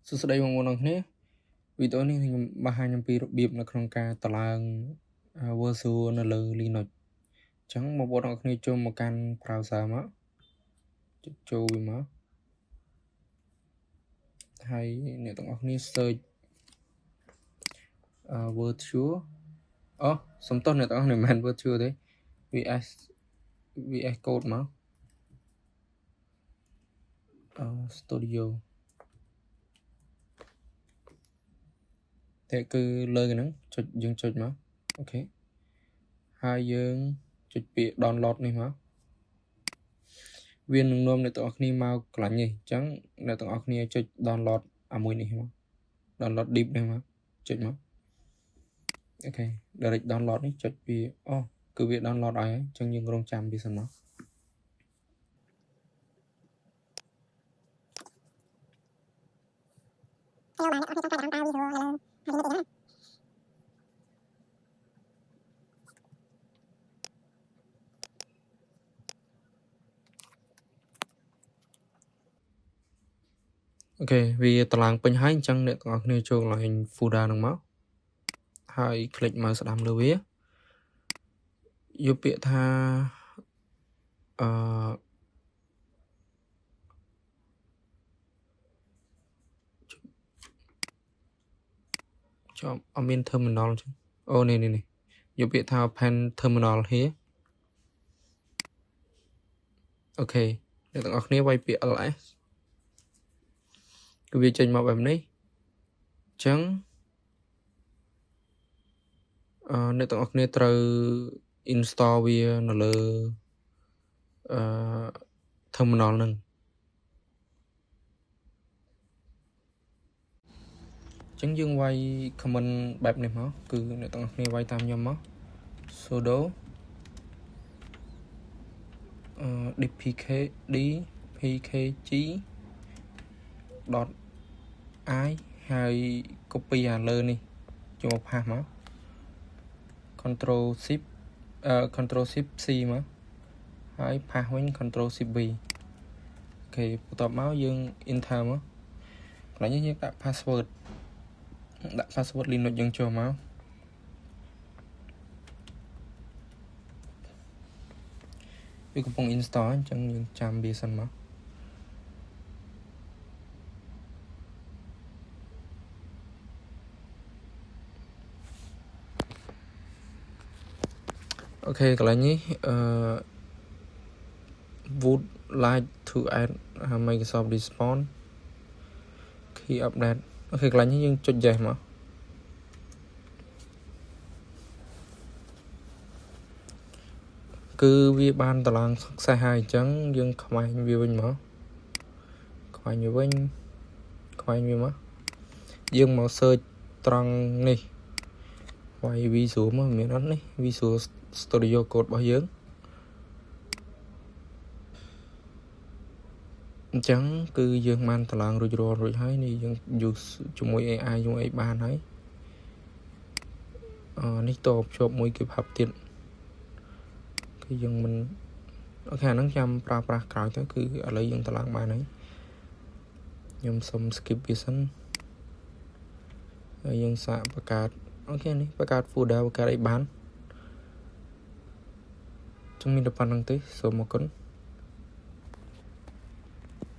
សួស្តីបងប្អូនទាំងគ្នាវីដេអូនេះខ្ញុំបង្ហាញអំពីរបៀបនៅក្នុងការតឡើង Virtual នៅលើ Linux អញ្ចឹងបងប្អូនទាំងគ្នាចូលមកកាន់ browser មកចូលវាមកហើយអ្នកទាំងអស់គ្នា search Virtual សំទោសអ្នកទាំងអស់គ្នាមិនមែន Virtual ទេ VS Code មកStudio តែគឺលើហ្នឹងយើងចុចមកអូខេហើយយើងចុចពាក្យ download នេះមកវានឹងនាំអ្នកទាំងអស់គ្នាមកកន្លែងនេះអញ្ចឹងអ្នកទាំងអស់គ្នាចុច download អាមួយនេះមក download deep នេះមកចុចមកអូខេ direct download នេះចុចវាគឺវា download ឲ្យហើយអញ្ចឹងយើងរងចាំវាសិនមកអូខេវាតឡើងពេញហើយអញ្ចឹងអ្នកទាំងអស់គ្នាចូលកន្លែង folder ហ្នឹងមកហើយคลิกមកស្ដាំលើវាយកពាក្យថាអត់មាន terminal អញ្ចឹងនេះយកពាក្យថា open terminal here អូខេអ្នកទាំងអស់គ្នាវាយពាក្យ ls គឺវាចេញមកបែបនេះអញ្ចឹងអ្នកទាំងអស់គ្នាត្រូវ install វានៅលើterminal ហ្នឹងអញ្ចឹងយើងវាយ comment បែបនេះមកគឺអ្នកទាំងអស់គ្នាវាយតាមខ្ញុំមក sudo dpkg .i ហើយ copy អាលើនេះចូលផាសមក control shift c មកហើយផាសវិញ control shift v អូខេបន្ទាប់មកយើង enter មកកន្លែងនេះយើងដាក់ password Linux យើងចូលមកវាកំពុង install អញ្ចឹងយើងចាំវាសិនមកអូខេកន្លែងនេះwould like to add Microsoft Response key update អូខេកន្លែងនេះយើងចុច yes មកគឺវាបានតឡើង success ហើយអញ្ចឹងយើងខ្វែងវាវិញមកខ្វែងវាមកយើងមក search ត្រង់នេះវាយ Visual មកមានអត់នេះ Visual Studio Code របស់យើងអញ្ចឹងគឺយើងបានតឡើងរួចហើយនេះយើង use ជាមួយ AI 用អីបានហើយនេះតបជាប់មួយ GitHub ទៀតគឺយើងមិនអូខេអាហ្នឹងចាំប្រើប្រាស់ក្រោយទៅគឺឥឡូវយើងតឡើងបានហើយខ្ញុំសុំ skip វាសិនហើយយើងសាកបង្កើតអូខេនេះបង្កើត folder បង្កើតអីបានចឹងមានតែប៉ុណ្្នឹងទេសូមអរគុណ